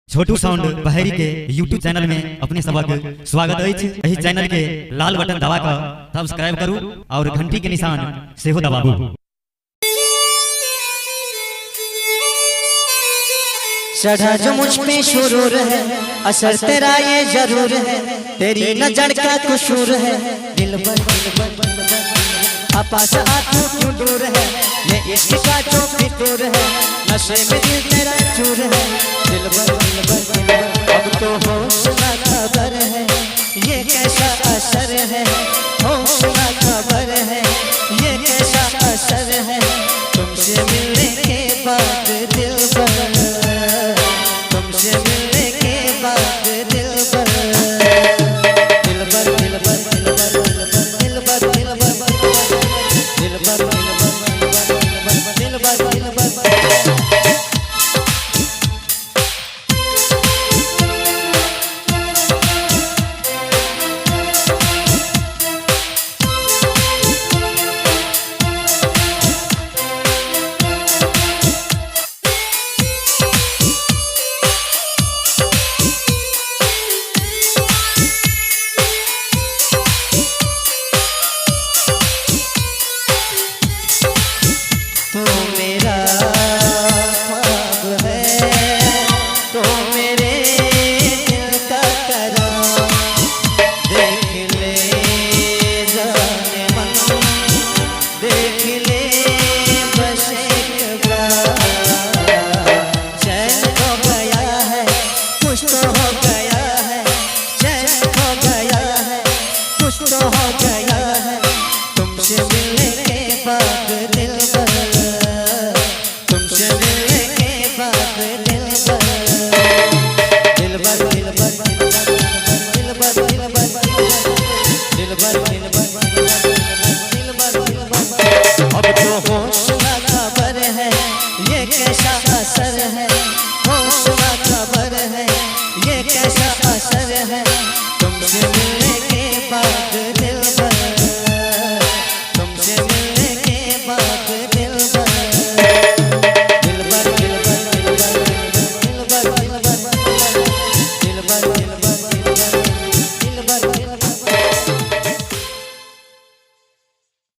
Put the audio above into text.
छोटू sound Baheri के YouTube channel में अपने सबक स्वागत है। यही चैनल के लाल बटन दबा कर सब्सक्राइब करू और घंटी के निशान से हो दबाबू। चढ़ा जो मुझ पे शुरूर है, असर तेरा ये जरूर है, तेरी नजर का कसूर है। दिलबर आपास आंखों क्यों दूर है, ये इश्क का जो फितूर है, नशे में दिल तेरा चूर है। दिलबर अब तो होश ना खबर है, ये कैसा असर है। होश ना खबर है, ये कैसा असर है। तुमसे मिलने के बाद दिलबर, तुमसे मिलने के बाद दिलबर, दिलबर दिलबर दिलबर दिलबर दिलबर दिलबर दिलबर दिलबर। तो मेरा ख्वाब है, तो मेरे दिल का करार। देख ले जाने मन, देख ले बस एक बार। चैन हो गया है, कुछ तो हो गया है। चैन हो गया है, कुछ तो हो गया है। तुमसे मिलने के बाद दिलबर, तुमसे मिलने के बाद दिलबर, दिलबर दिलबर दिलबर दिलबर दिलबर दिलबर दिलबर। अब तो होश ना खबर है, ये कैसा असर है। होश ना खबर है, ये कैसा असर है। तुमसे मिलने के बाद